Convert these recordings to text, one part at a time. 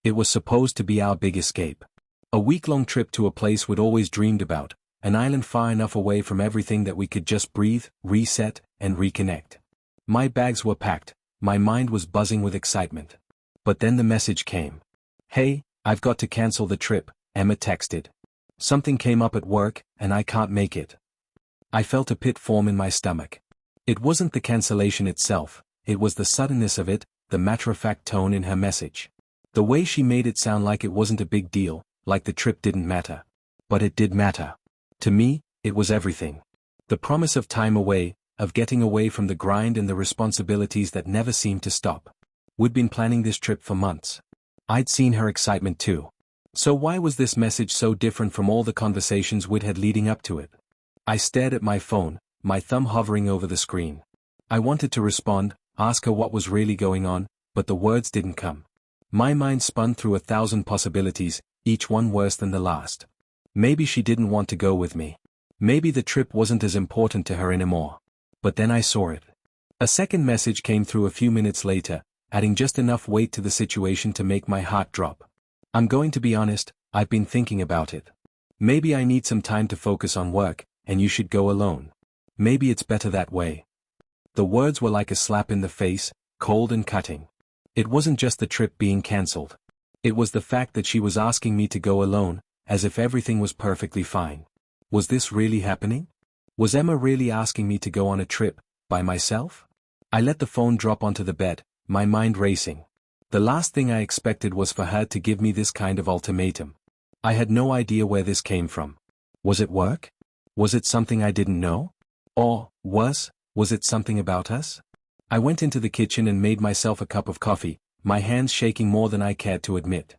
It was supposed to be our big escape. A week-long trip to a place we'd always dreamed about, an island far enough away from everything that we could just breathe, reset, and reconnect. My bags were packed, my mind was buzzing with excitement. But then the message came. "Hey, I've got to cancel the trip," Emma texted. "Something came up at work, and I can't make it." I felt a pit form in my stomach. It wasn't the cancellation itself, it was the suddenness of it, the matter-of-fact tone in her message. The way she made it sound like it wasn't a big deal, like the trip didn't matter. But it did matter. To me, it was everything. The promise of time away, of getting away from the grind and the responsibilities that never seemed to stop. We'd been planning this trip for months. I'd seen her excitement too. So why was this message so different from all the conversations we'd had leading up to it? I stared at my phone, my thumb hovering over the screen. I wanted to respond, ask her what was really going on, but the words didn't come. My mind spun through 1,000 possibilities, each one worse than the last. Maybe she didn't want to go with me. Maybe the trip wasn't as important to her anymore. But then I saw it. A second message came through a few minutes later, adding just enough weight to the situation to make my heart drop. "I'm going to be honest, I've been thinking about it. Maybe I need some time to focus on work, and you should go alone. Maybe it's better that way." The words were like a slap in the face, cold and cutting. It wasn't just the trip being cancelled. It was the fact that she was asking me to go alone, as if everything was perfectly fine. Was this really happening? Was Emma really asking me to go on a trip, by myself? I let the phone drop onto the bed, my mind racing. The last thing I expected was for her to give me this kind of ultimatum. I had no idea where this came from. Was it work? Was it something I didn't know? Or, was it something about us? I went into the kitchen and made myself a cup of coffee, my hands shaking more than I cared to admit.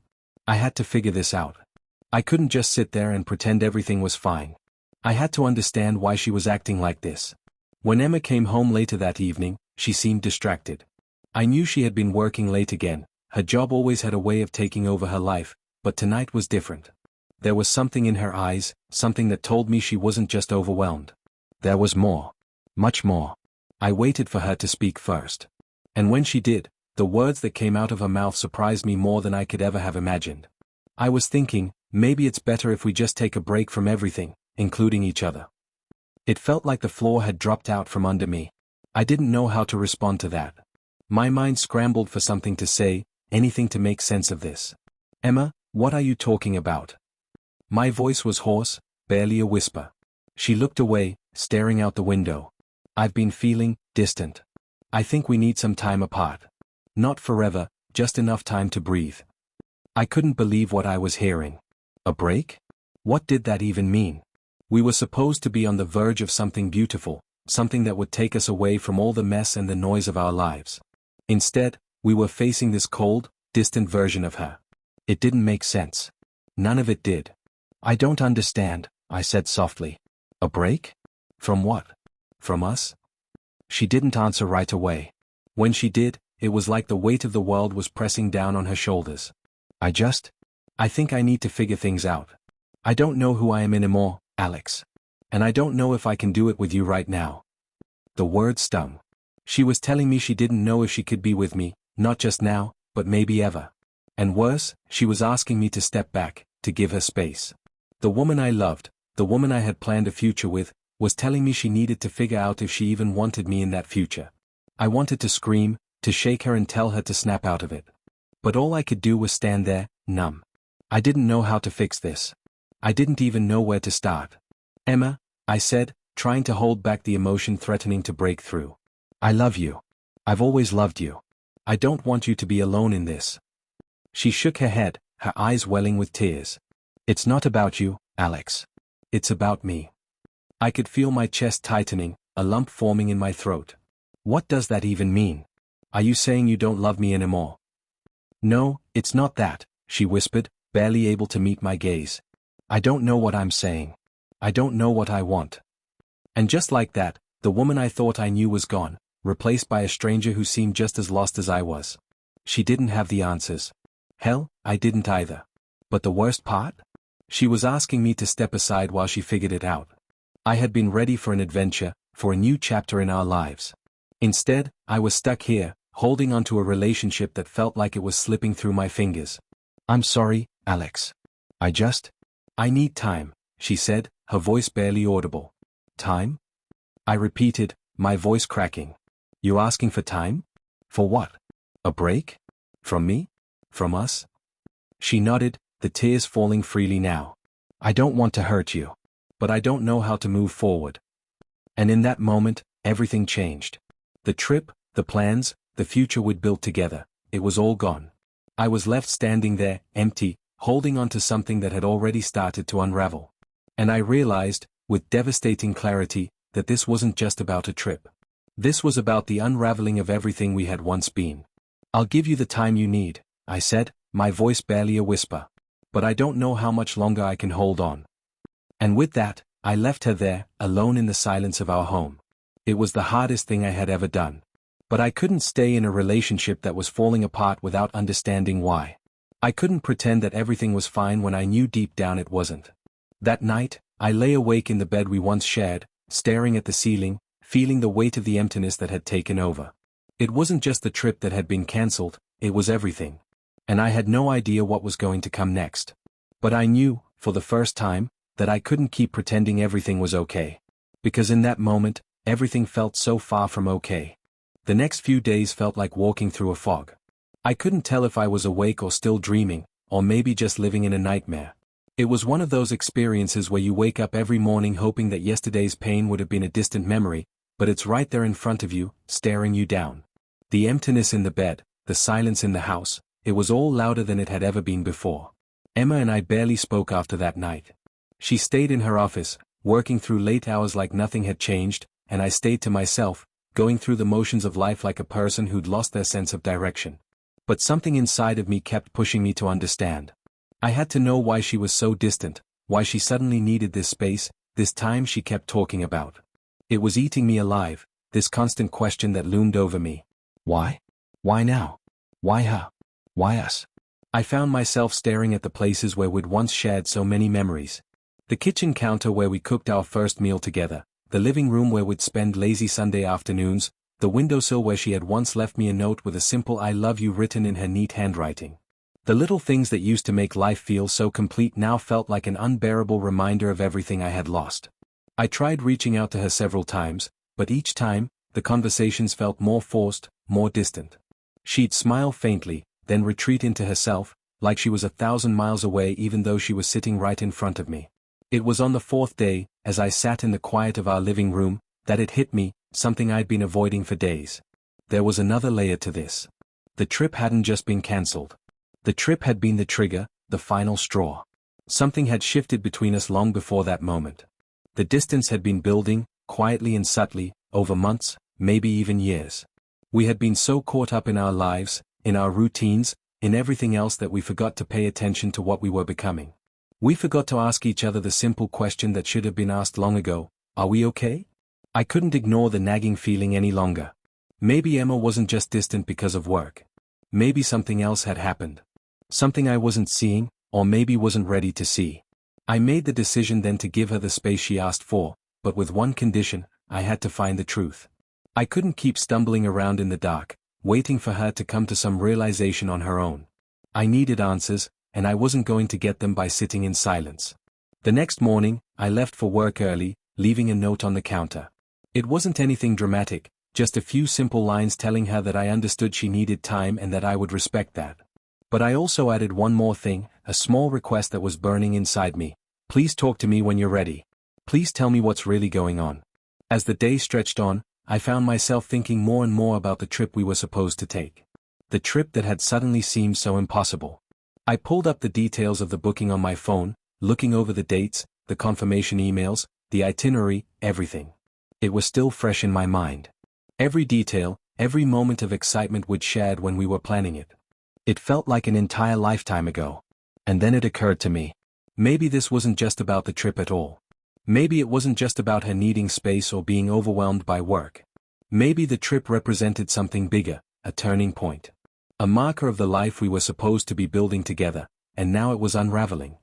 I had to figure this out. I couldn't just sit there and pretend everything was fine. I had to understand why she was acting like this. When Emma came home later that evening, she seemed distracted. I knew she had been working late again, her job always had a way of taking over her life, but tonight was different. There was something in her eyes, something that told me she wasn't just overwhelmed. There was more. Much more. I waited for her to speak first. And when she did, the words that came out of her mouth surprised me more than I could ever have imagined. I was thinking, maybe it's better if we just take a break from everything, including each other. It felt like the floor had dropped out from under me. I didn't know how to respond to that. My mind scrambled for something to say, anything to make sense of this. "Emma, what are you talking about?" My voice was hoarse, barely a whisper. She looked away, staring out the window. "I've been feeling distant. I think we need some time apart. Not forever, just enough time to breathe." I couldn't believe what I was hearing. A break? What did that even mean? We were supposed to be on the verge of something beautiful, something that would take us away from all the mess and the noise of our lives. Instead, we were facing this cold, distant version of her. It didn't make sense. None of it did. "I don't understand," I said softly. "A break? From what? From us?" She didn't answer right away. When she did, it was like the weight of the world was pressing down on her shoulders. I think I need to figure things out. I don't know who I am anymore, Alex. And I don't know if I can do it with you right now." The word stung. She was telling me she didn't know if she could be with me, not just now, but maybe ever. And worse, she was asking me to step back, to give her space. The woman I loved, the woman I had planned a future with, was telling me she needed to figure out if she even wanted me in that future. I wanted to scream, to shake her and tell her to snap out of it. But all I could do was stand there, numb. I didn't know how to fix this. I didn't even know where to start. "Emma," I said, trying to hold back the emotion threatening to break through. "I love you. I've always loved you. I don't want you to be alone in this." She shook her head, her eyes welling with tears. "It's not about you, Alex. It's about me." I could feel my chest tightening, a lump forming in my throat. "What does that even mean? Are you saying you don't love me anymore?" "No, it's not that," she whispered, barely able to meet my gaze. "I don't know what I'm saying. I don't know what I want." And just like that, the woman I thought I knew was gone, replaced by a stranger who seemed just as lost as I was. She didn't have the answers. Hell, I didn't either. But the worst part? She was asking me to step aside while she figured it out. I had been ready for an adventure, for a new chapter in our lives. Instead, I was stuck here, holding onto a relationship that felt like it was slipping through my fingers. I'm sorry, Alex. I need time, she said, her voice barely audible. Time? I repeated, my voice cracking. You asking for time? For what? A break? From me? From us? She nodded, the tears falling freely now. I don't want to hurt you. But I don't know how to move forward. And in that moment, everything changed. The trip, the plans, the future we'd built together, it was all gone. I was left standing there, empty, holding on to something that had already started to unravel. And I realized, with devastating clarity, that this wasn't just about a trip. This was about the unraveling of everything we had once been. I'll give you the time you need, I said, my voice barely a whisper. But I don't know how much longer I can hold on. And with that, I left her there, alone in the silence of our home. It was the hardest thing I had ever done. But I couldn't stay in a relationship that was falling apart without understanding why. I couldn't pretend that everything was fine when I knew deep down it wasn't. That night, I lay awake in the bed we once shared, staring at the ceiling, feeling the weight of the emptiness that had taken over. It wasn't just the trip that had been cancelled, it was everything. And I had no idea what was going to come next. But I knew, for the first time, that I couldn't keep pretending everything was okay. Because in that moment, everything felt so far from okay. The next few days felt like walking through a fog. I couldn't tell if I was awake or still dreaming, or maybe just living in a nightmare. It was one of those experiences where you wake up every morning hoping that yesterday's pain would have been a distant memory, but it's right there in front of you, staring you down. The emptiness in the bed, the silence in the house, it was all louder than it had ever been before. Emma and I barely spoke after that night. She stayed in her office, working through late hours like nothing had changed, and I stayed to myself, going through the motions of life like a person who'd lost their sense of direction. But something inside of me kept pushing me to understand. I had to know why she was so distant, why she suddenly needed this space, this time she kept talking about. It was eating me alive, this constant question that loomed over me. Why? Why now? Why her? Why us? I found myself staring at the places where we'd once shared so many memories. The kitchen counter where we cooked our first meal together, the living room where we'd spend lazy Sunday afternoons, the windowsill where she had once left me a note with a simple I love you written in her neat handwriting. The little things that used to make life feel so complete now felt like an unbearable reminder of everything I had lost. I tried reaching out to her several times, but each time, the conversations felt more forced, more distant. She'd smile faintly, then retreat into herself, like she was 1,000 miles away even though she was sitting right in front of me. It was on the fourth day, as I sat in the quiet of our living room, that it hit me, something I'd been avoiding for days. There was another layer to this. The trip hadn't just been cancelled. The trip had been the trigger, the final straw. Something had shifted between us long before that moment. The distance had been building, quietly and subtly, over months, maybe even years. We had been so caught up in our lives, in our routines, in everything else that we forgot to pay attention to what we were becoming. We forgot to ask each other the simple question that should have been asked long ago, are we okay? I couldn't ignore the nagging feeling any longer. Maybe Emma wasn't just distant because of work. Maybe something else had happened. Something I wasn't seeing, or maybe wasn't ready to see. I made the decision then to give her the space she asked for, but with one condition, I had to find the truth. I couldn't keep stumbling around in the dark, waiting for her to come to some realization on her own. I needed answers, and I wasn't going to get them by sitting in silence. The next morning, I left for work early, leaving a note on the counter. It wasn't anything dramatic, just a few simple lines telling her that I understood she needed time and that I would respect that. But I also added one more thing, a small request that was burning inside me. Please talk to me when you're ready. Please tell me what's really going on. As the day stretched on, I found myself thinking more and more about the trip we were supposed to take. The trip that had suddenly seemed so impossible. I pulled up the details of the booking on my phone, looking over the dates, the confirmation emails, the itinerary, everything. It was still fresh in my mind. Every detail, every moment of excitement we'd shared when we were planning it. It felt like an entire lifetime ago. And then it occurred to me. Maybe this wasn't just about the trip at all. Maybe it wasn't just about her needing space or being overwhelmed by work. Maybe the trip represented something bigger, a turning point. A marker of the life we were supposed to be building together, and now it was unraveling.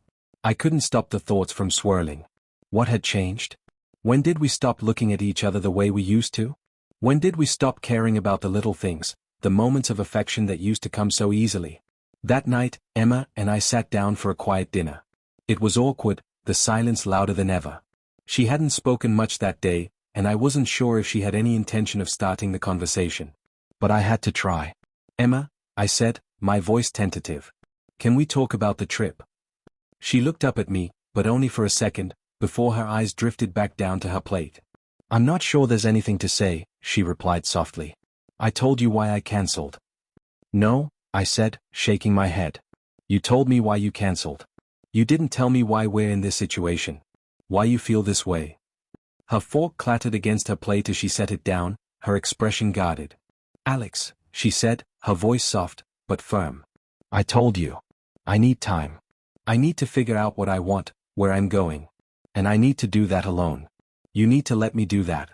I couldn't stop the thoughts from swirling. What had changed? When did we stop looking at each other the way we used to? When did we stop caring about the little things, the moments of affection that used to come so easily? That night, Emma and I sat down for a quiet dinner. It was awkward, the silence louder than ever. She hadn't spoken much that day, and I wasn't sure if she had any intention of starting the conversation. But I had to try. "Emma," I said, my voice tentative. "Can we talk about the trip?" She looked up at me, but only for a second, before her eyes drifted back down to her plate. "I'm not sure there's anything to say," she replied softly. "I told you why I cancelled." "No," I said, shaking my head. "You told me why you cancelled. You didn't tell me why we're in this situation. Why you feel this way." Her fork clattered against her plate as she set it down, her expression guarded. "Alex," she said, her voice soft, but firm. "I told you. I need time. I need to figure out what I want, where I'm going. And I need to do that alone. You need to let me do that."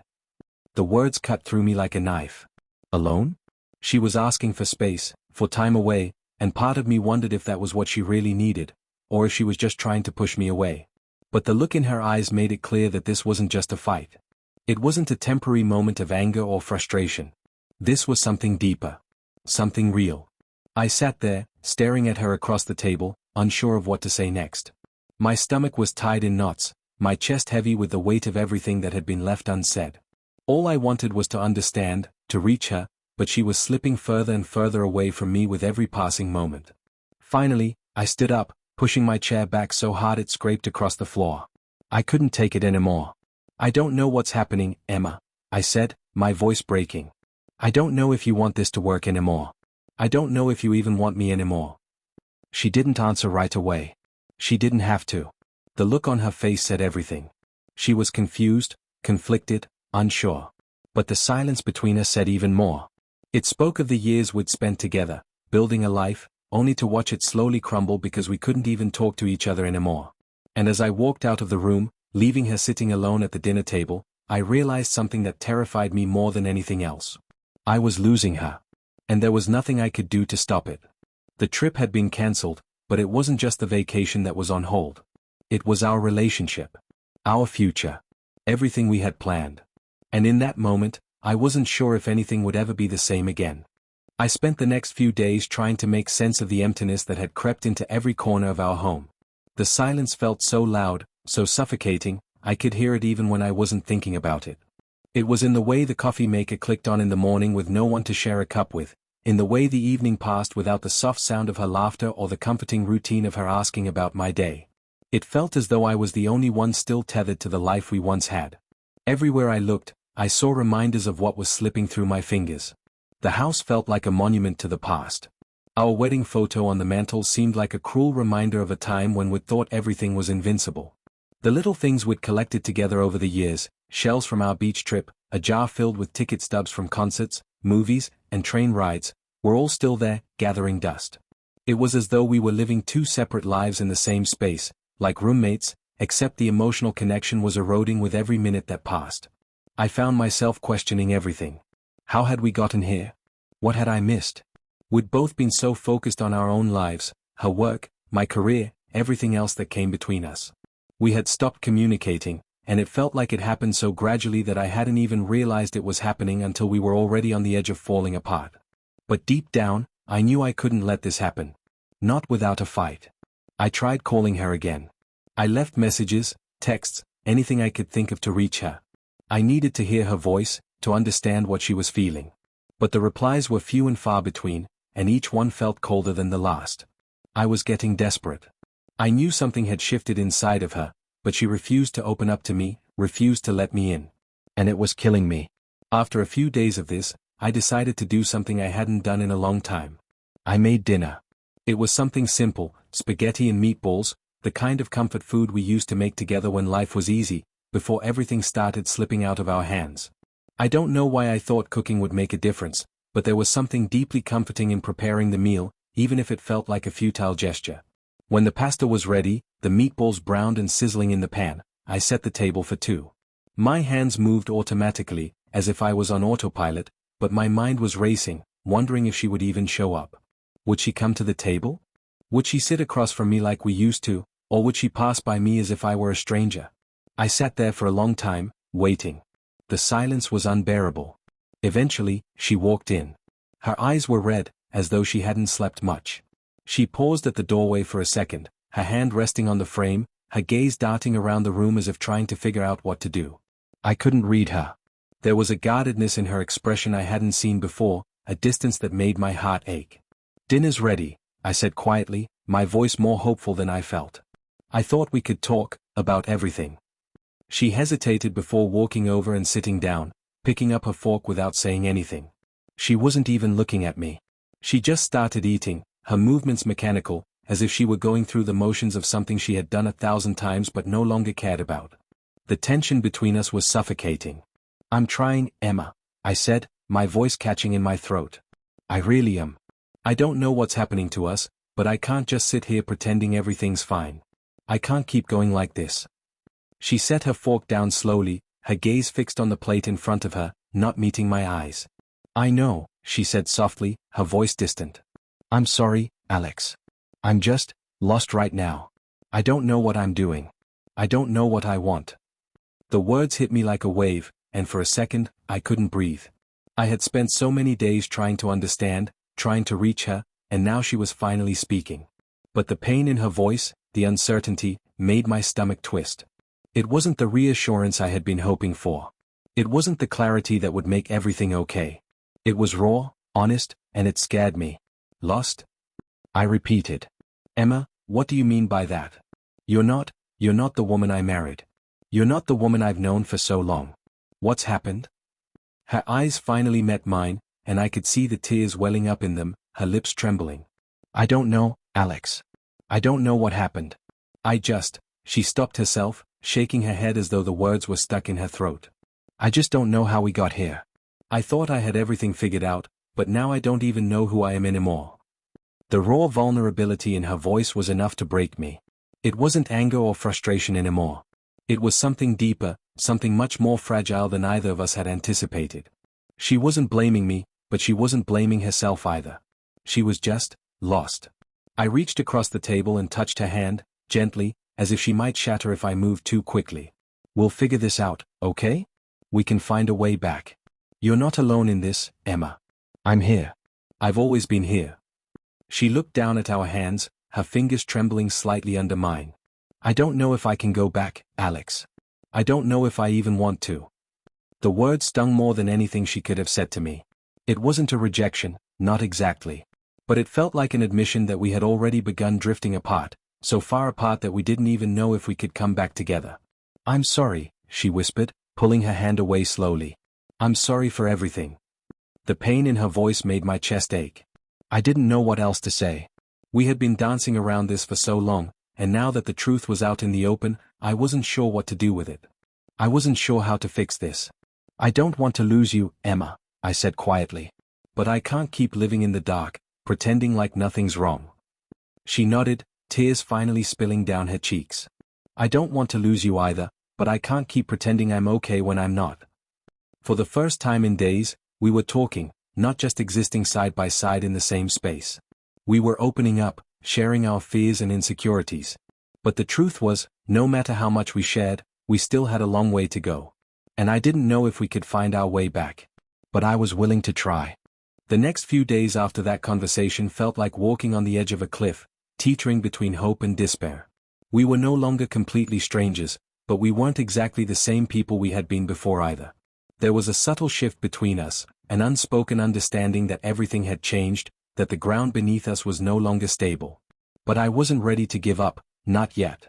The words cut through me like a knife. Alone? She was asking for space, for time away, and part of me wondered if that was what she really needed, or if she was just trying to push me away. But the look in her eyes made it clear that this wasn't just a fight. It wasn't a temporary moment of anger or frustration. This was something deeper. Something real. I sat there, staring at her across the table, unsure of what to say next. My stomach was tied in knots, my chest heavy with the weight of everything that had been left unsaid. All I wanted was to understand, to reach her, but she was slipping further and further away from me with every passing moment. Finally, I stood up, pushing my chair back so hard it scraped across the floor. I couldn't take it anymore. "I don't know what's happening, Emma," I said, my voice breaking. "I don't know if you want this to work anymore. I don't know if you even want me anymore." She didn't answer right away. She didn't have to. The look on her face said everything. She was confused, conflicted, unsure. But the silence between us said even more. It spoke of the years we'd spent together, building a life, only to watch it slowly crumble because we couldn't even talk to each other anymore. And as I walked out of the room, leaving her sitting alone at the dinner table, I realized something that terrified me more than anything else. I was losing her. And there was nothing I could do to stop it. The trip had been cancelled, but it wasn't just the vacation that was on hold. It was our relationship. Our future. Everything we had planned. And in that moment, I wasn't sure if anything would ever be the same again. I spent the next few days trying to make sense of the emptiness that had crept into every corner of our home. The silence felt so loud, so suffocating, I could hear it even when I wasn't thinking about it. It was in the way the coffee maker clicked on in the morning with no one to share a cup with, in the way the evening passed without the soft sound of her laughter or the comforting routine of her asking about my day. It felt as though I was the only one still tethered to the life we once had. Everywhere I looked, I saw reminders of what was slipping through my fingers. The house felt like a monument to the past. Our wedding photo on the mantel seemed like a cruel reminder of a time when we'd thought everything was invincible. The little things we'd collected together over the years, shells from our beach trip, a jar filled with ticket stubs from concerts, movies, and train rides, were all still there, gathering dust. It was as though we were living two separate lives in the same space, like roommates, except the emotional connection was eroding with every minute that passed. I found myself questioning everything. How had we gotten here? What had I missed? We'd both been so focused on our own lives, her work, my career, everything else that came between us. We had stopped communicating, and it felt like it happened so gradually that I hadn't even realized it was happening until we were already on the edge of falling apart. But deep down, I knew I couldn't let this happen. Not without a fight. I tried calling her again. I left messages, texts, anything I could think of to reach her. I needed to hear her voice, to understand what she was feeling. But the replies were few and far between, and each one felt colder than the last. I was getting desperate. I knew something had shifted inside of her, but she refused to open up to me, refused to let me in. And it was killing me. After a few days of this, I decided to do something I hadn't done in a long time. I made dinner. It was something simple, spaghetti and meatballs, the kind of comfort food we used to make together when life was easy, before everything started slipping out of our hands. I don't know why I thought cooking would make a difference, but there was something deeply comforting in preparing the meal, even if it felt like a futile gesture. When the pasta was ready, the meatballs browned and sizzling in the pan, I set the table for two. My hands moved automatically, as if I was on autopilot, but my mind was racing, wondering if she would even show up. Would she come to the table? Would she sit across from me like we used to, or would she pass by me as if I were a stranger? I sat there for a long time, waiting. The silence was unbearable. Eventually, she walked in. Her eyes were red, as though she hadn't slept much. She paused at the doorway for a second, her hand resting on the frame, her gaze darting around the room as if trying to figure out what to do. I couldn't read her. There was a guardedness in her expression I hadn't seen before, a distance that made my heart ache. "Dinner's ready," I said quietly, my voice more hopeful than I felt. "I thought we could talk about everything." She hesitated before walking over and sitting down, picking up her fork without saying anything. She wasn't even looking at me. She just started eating, her movements mechanical, as if she were going through the motions of something she had done 1,000 times but no longer cared about. The tension between us was suffocating. "I'm trying, Emma," I said, my voice catching in my throat. "I really am. I don't know what's happening to us, but I can't just sit here pretending everything's fine. I can't keep going like this." She set her fork down slowly, her gaze fixed on the plate in front of her, not meeting my eyes. "I know," she said softly, her voice distant. "I'm sorry, Alex. I'm just lost right now. I don't know what I'm doing. I don't know what I want." The words hit me like a wave, and for a second, I couldn't breathe. I had spent so many days trying to understand, trying to reach her, and now she was finally speaking. But the pain in her voice, the uncertainty, made my stomach twist. It wasn't the reassurance I had been hoping for. It wasn't the clarity that would make everything okay. It was raw, honest, and it scared me. "Lost?" I repeated. "Emma, what do you mean by that? You're not the woman I married. You're not the woman I've known for so long. What's happened?" Her eyes finally met mine, and I could see the tears welling up in them, her lips trembling. "I don't know, Alex. I don't know what happened. She stopped herself, shaking her head as though the words were stuck in her throat. "I just don't know how we got here. I thought I had everything figured out, but now I don't even know who I am anymore." The raw vulnerability in her voice was enough to break me. It wasn't anger or frustration anymore. It was something deeper, something much more fragile than either of us had anticipated. She wasn't blaming me, but she wasn't blaming herself either. She was just lost. I reached across the table and touched her hand, gently, as if she might shatter if I moved too quickly. "We'll figure this out, okay? We can find a way back. You're not alone in this, Emma. I'm here. I've always been here." She looked down at our hands, her fingers trembling slightly under mine. "I don't know if I can go back, Alex. I don't know if I even want to." The words stung more than anything she could have said to me. It wasn't a rejection, not exactly. But it felt like an admission that we had already begun drifting apart, so far apart that we didn't even know if we could come back together. "I'm sorry," she whispered, pulling her hand away slowly. "I'm sorry for everything." The pain in her voice made my chest ache. I didn't know what else to say. We had been dancing around this for so long, and now that the truth was out in the open, I wasn't sure what to do with it. I wasn't sure how to fix this. "I don't want to lose you, Emma," I said quietly. "But I can't keep living in the dark, pretending like nothing's wrong." She nodded, tears finally spilling down her cheeks. "I don't want to lose you either, but I can't keep pretending I'm okay when I'm not." For the first time in days, we were talking, not just existing side by side in the same space. We were opening up, sharing our fears and insecurities. But the truth was, no matter how much we shared, we still had a long way to go. And I didn't know if we could find our way back. But I was willing to try. The next few days after that conversation felt like walking on the edge of a cliff, teetering between hope and despair. We were no longer completely strangers, but we weren't exactly the same people we had been before either. There was a subtle shift between us, an unspoken understanding that everything had changed, that the ground beneath us was no longer stable. But I wasn't ready to give up, not yet.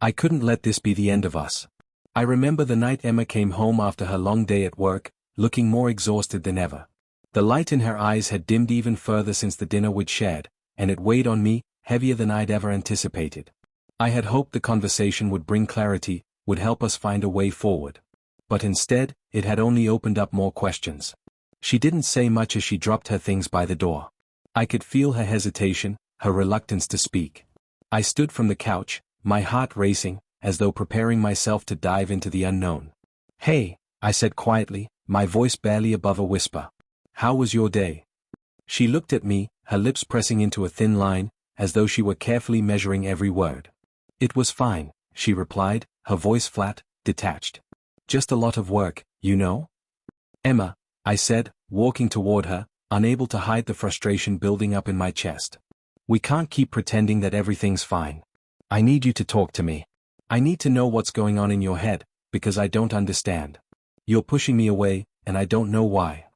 I couldn't let this be the end of us. I remember the night Emma came home after her long day at work, looking more exhausted than ever. The light in her eyes had dimmed even further since the dinner we'd shared, and it weighed on me, heavier than I'd ever anticipated. I had hoped the conversation would bring clarity, would help us find a way forward. But instead, it had only opened up more questions. She didn't say much as she dropped her things by the door. I could feel her hesitation, her reluctance to speak. I stood from the couch, my heart racing, as though preparing myself to dive into the unknown. "Hey," I said quietly, my voice barely above a whisper. "How was your day?" She looked at me, her lips pressing into a thin line, as though she were carefully measuring every word. "It was fine," she replied, her voice flat, detached. "Just a lot of work, you know?" "Emma," I said, walking toward her, unable to hide the frustration building up in my chest. We can't keep pretending that everything's fine. I need you to talk to me. I need to know what's going on in your head, because I don't understand. You're pushing me away, and I don't know why."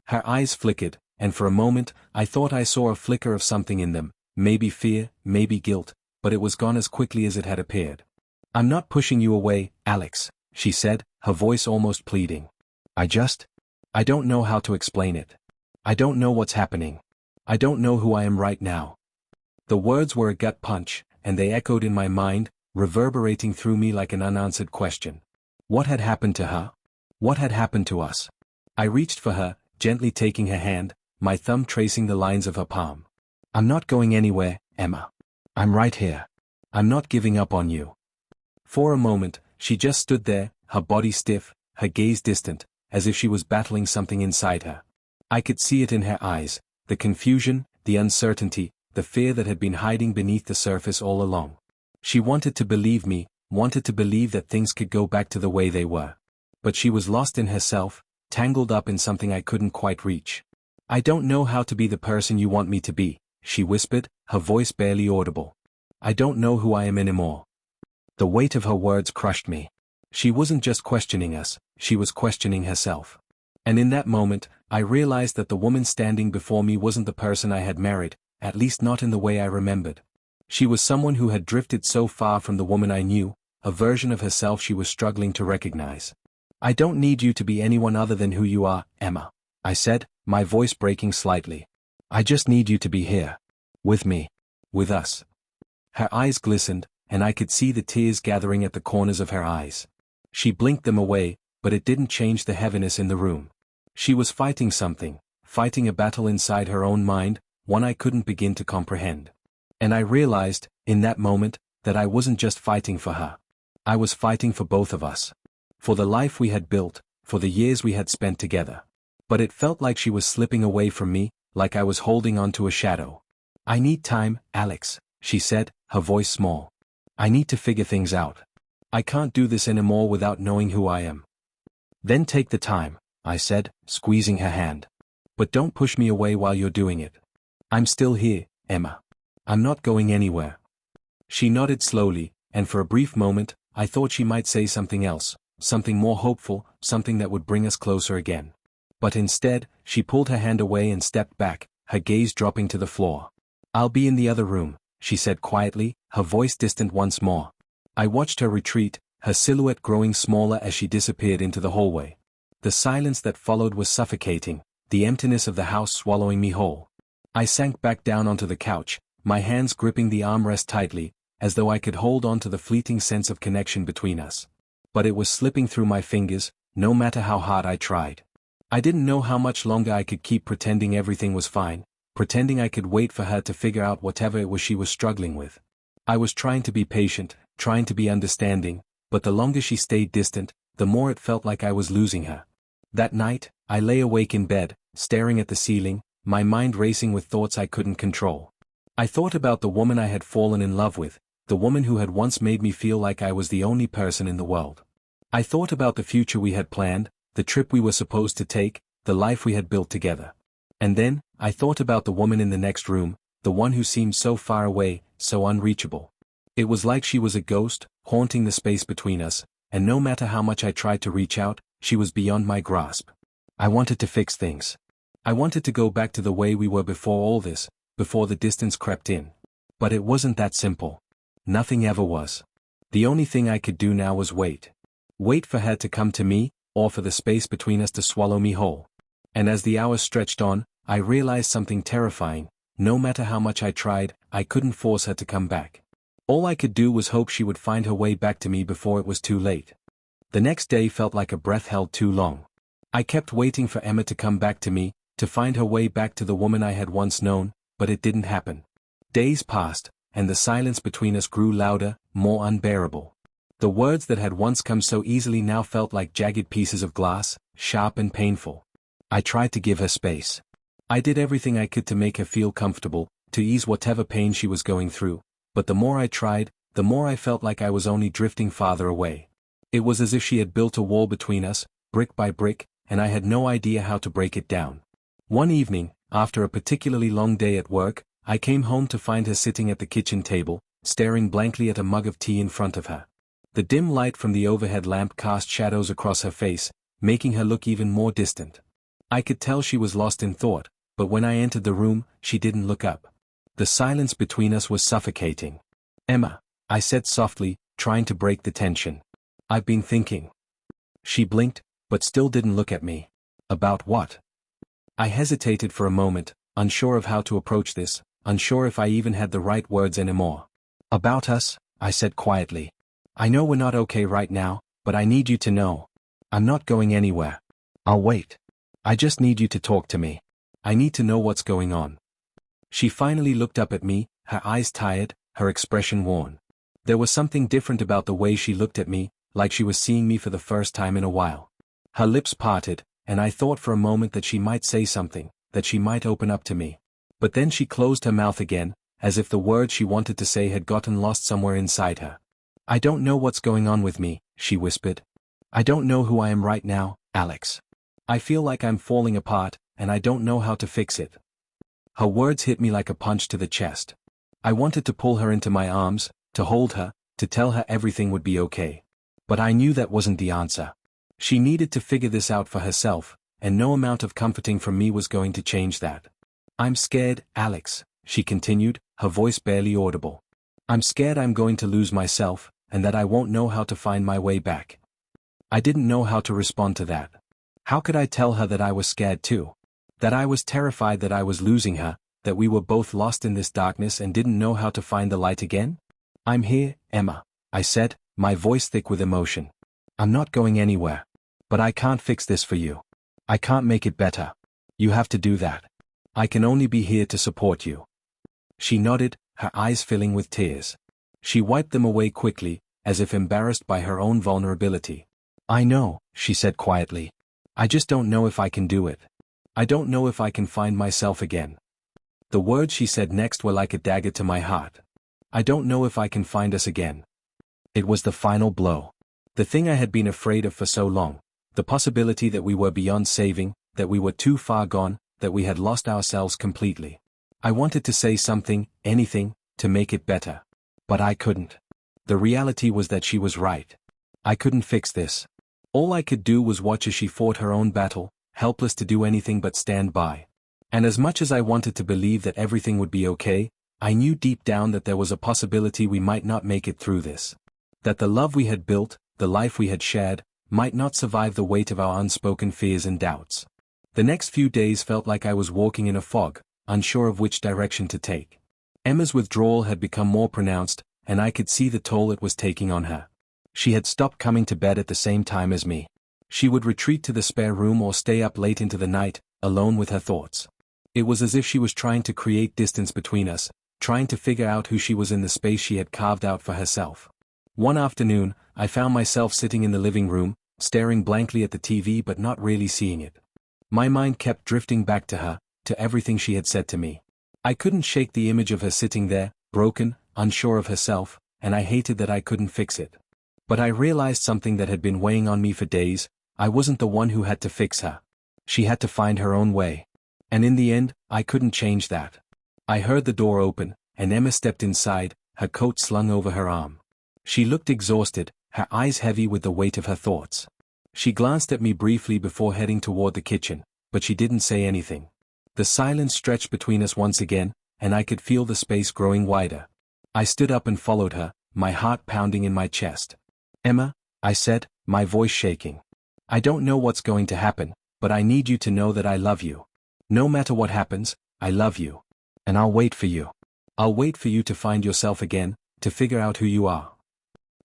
Her eyes flickered, and for a moment, I thought I saw a flicker of something in them, maybe fear, maybe guilt, but it was gone as quickly as it had appeared. "I'm not pushing you away, Alex," she said, her voice almost pleading. I don't know how to explain it. I don't know what's happening. I don't know who I am right now." The words were a gut punch, and they echoed in my mind, reverberating through me like an unanswered question. What had happened to her? What had happened to us? I reached for her, gently taking her hand, my thumb tracing the lines of her palm. "I'm not going anywhere, Emma. I'm right here. I'm not giving up on you." For a moment, she just stood there, her body stiff, her gaze distant, as if she was battling something inside her. I could see it in her eyes, the confusion, the uncertainty, the fear that had been hiding beneath the surface all along. She wanted to believe me, wanted to believe that things could go back to the way they were. But she was lost in herself, tangled up in something I couldn't quite reach. "I don't know how to be the person you want me to be," she whispered, her voice barely audible. "I don't know who I am anymore." The weight of her words crushed me. She wasn't just questioning us, she was questioning herself. And in that moment, I realized that the woman standing before me wasn't the person I had married, at least not in the way I remembered. She was someone who had drifted so far from the woman I knew, a version of herself she was struggling to recognize. "I don't need you to be anyone other than who you are, Emma," I said, my voice breaking slightly. "I just need you to be here. With me. With us." Her eyes glistened, and I could see the tears gathering at the corners of her eyes. She blinked them away, but it didn't change the heaviness in the room. She was fighting something, fighting a battle inside her own mind, one I couldn't begin to comprehend. And I realized, in that moment, that I wasn't just fighting for her. I was fighting for both of us. For the life we had built, for the years we had spent together. But it felt like she was slipping away from me, like I was holding on to a shadow. "I need time, Alex," she said, her voice small. "I need to figure things out. I can't do this anymore without knowing who I am." "Then take the time," I said, squeezing her hand. "But don't push me away while you're doing it. I'm still here, Emma. I'm not going anywhere." She nodded slowly, and for a brief moment, I thought she might say something else, something more hopeful, something that would bring us closer again. But instead, she pulled her hand away and stepped back, her gaze dropping to the floor. "I'll be in the other room," she said quietly, her voice distant once more. I watched her retreat, her silhouette growing smaller as she disappeared into the hallway. The silence that followed was suffocating, the emptiness of the house swallowing me whole. I sank back down onto the couch, my hands gripping the armrest tightly, as though I could hold on to the fleeting sense of connection between us. But it was slipping through my fingers, no matter how hard I tried. I didn't know how much longer I could keep pretending everything was fine, pretending I could wait for her to figure out whatever it was she was struggling with. I was trying to be patient, trying to be understanding, but the longer she stayed distant, the more it felt like I was losing her. That night, I lay awake in bed, staring at the ceiling, my mind racing with thoughts I couldn't control. I thought about the woman I had fallen in love with, the woman who had once made me feel like I was the only person in the world. I thought about the future we had planned, the trip we were supposed to take, the life we had built together. And then, I thought about the woman in the next room, the one who seemed so far away, so unreachable. It was like she was a ghost, haunting the space between us, and no matter how much I tried to reach out, she was beyond my grasp. I wanted to fix things. I wanted to go back to the way we were before all this, before the distance crept in. But it wasn't that simple. Nothing ever was. The only thing I could do now was wait. Wait for her to come to me, or for the space between us to swallow me whole. And as the hours stretched on, I realized something terrifying. No matter how much I tried, I couldn't force her to come back. All I could do was hope she would find her way back to me before it was too late. The next day felt like a breath held too long. I kept waiting for Emma to come back to me, to find her way back to the woman I had once known, but it didn't happen. Days passed, and the silence between us grew louder, more unbearable. The words that had once come so easily now felt like jagged pieces of glass, sharp and painful. I tried to give her space. I did everything I could to make her feel comfortable, to ease whatever pain she was going through, but the more I tried, the more I felt like I was only drifting farther away. It was as if she had built a wall between us, brick by brick, and I had no idea how to break it down. One evening, after a particularly long day at work, I came home to find her sitting at the kitchen table, staring blankly at a mug of tea in front of her. The dim light from the overhead lamp cast shadows across her face, making her look even more distant. I could tell she was lost in thought, but when I entered the room, she didn't look up. The silence between us was suffocating. "Emma," I said softly, trying to break the tension. "I've been thinking." She blinked, but still didn't look at me. "About what?" I hesitated for a moment, unsure of how to approach this, unsure if I even had the right words anymore. "About us," I said quietly. "I know we're not okay right now, but I need you to know. I'm not going anywhere. I'll wait. I just need you to talk to me. I need to know what's going on." She finally looked up at me, her eyes tired, her expression worn. There was something different about the way she looked at me, like she was seeing me for the first time in a while. Her lips parted, and I thought for a moment that she might say something, that she might open up to me. But then she closed her mouth again, as if the words she wanted to say had gotten lost somewhere inside her. "I don't know what's going on with me," she whispered. "I don't know who I am right now, Alex. I feel like I'm falling apart, and I don't know how to fix it." Her words hit me like a punch to the chest. I wanted to pull her into my arms, to hold her, to tell her everything would be okay. But I knew that wasn't the answer. She needed to figure this out for herself, and no amount of comforting from me was going to change that. "I'm scared, Alex," she continued, her voice barely audible. "I'm scared I'm going to lose myself, and that I won't know how to find my way back." I didn't know how to respond to that. How could I tell her that I was scared too? That I was terrified that I was losing her, that we were both lost in this darkness and didn't know how to find the light again? "I'm here, Emma," I said, my voice thick with emotion. "I'm not going anywhere. But I can't fix this for you. I can't make it better. You have to do that. I can only be here to support you." She nodded, her eyes filling with tears. She wiped them away quickly, as if embarrassed by her own vulnerability. "I know," she said quietly. "I just don't know if I can do it. I don't know if I can find myself again." The words she said next were like a dagger to my heart. "I don't know if I can find us again." It was the final blow. The thing I had been afraid of for so long. The possibility that we were beyond saving, that we were too far gone, that we had lost ourselves completely. I wanted to say something, anything, to make it better. But I couldn't. The reality was that she was right. I couldn't fix this. All I could do was watch as she fought her own battle, helpless to do anything but stand by. And as much as I wanted to believe that everything would be okay, I knew deep down that there was a possibility we might not make it through this. That the love we had built, the life we had shared, might not survive the weight of our unspoken fears and doubts. The next few days felt like I was walking in a fog, unsure of which direction to take. Emma's withdrawal had become more pronounced, and I could see the toll it was taking on her. She had stopped coming to bed at the same time as me. She would retreat to the spare room or stay up late into the night, alone with her thoughts. It was as if she was trying to create distance between us, trying to figure out who she was in the space she had carved out for herself. One afternoon, I found myself sitting in the living room, staring blankly at the TV but not really seeing it. My mind kept drifting back to her, to everything she had said to me. I couldn't shake the image of her sitting there, broken, unsure of herself, and I hated that I couldn't fix it. But I realized something that had been weighing on me for days. I wasn't the one who had to fix her. She had to find her own way. And in the end, I couldn't change that. I heard the door open, and Emma stepped inside, her coat slung over her arm. She looked exhausted, her eyes heavy with the weight of her thoughts. She glanced at me briefly before heading toward the kitchen, but she didn't say anything. The silence stretched between us once again, and I could feel the space growing wider. I stood up and followed her, my heart pounding in my chest. "Emma," I said, my voice shaking. "I don't know what's going to happen, but I need you to know that I love you. No matter what happens, I love you. And I'll wait for you. I'll wait for you to find yourself again, to figure out who you are."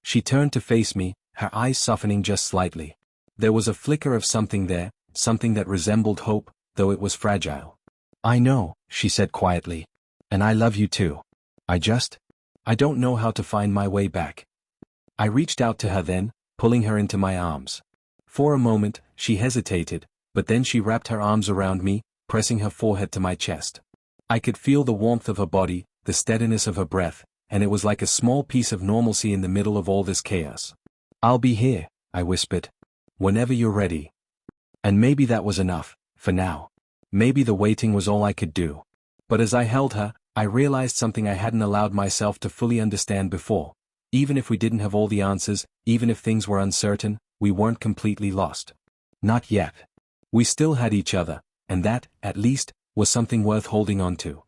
She turned to face me, her eyes softening just slightly. There was a flicker of something there, something that resembled hope, though it was fragile. "I know," she said quietly. "And I love you too. I don't know how to find my way back." I reached out to her then, pulling her into my arms. For a moment, she hesitated, but then she wrapped her arms around me, pressing her forehead to my chest. I could feel the warmth of her body, the steadiness of her breath, and it was like a small piece of normalcy in the middle of all this chaos. "I'll be here," I whispered. "Whenever you're ready." And maybe that was enough, for now. Maybe the waiting was all I could do. But as I held her, I realized something I hadn't allowed myself to fully understand before. Even if we didn't have all the answers, even if things were uncertain, we weren't completely lost. Not yet. We still had each other, and that, at least, was something worth holding on to.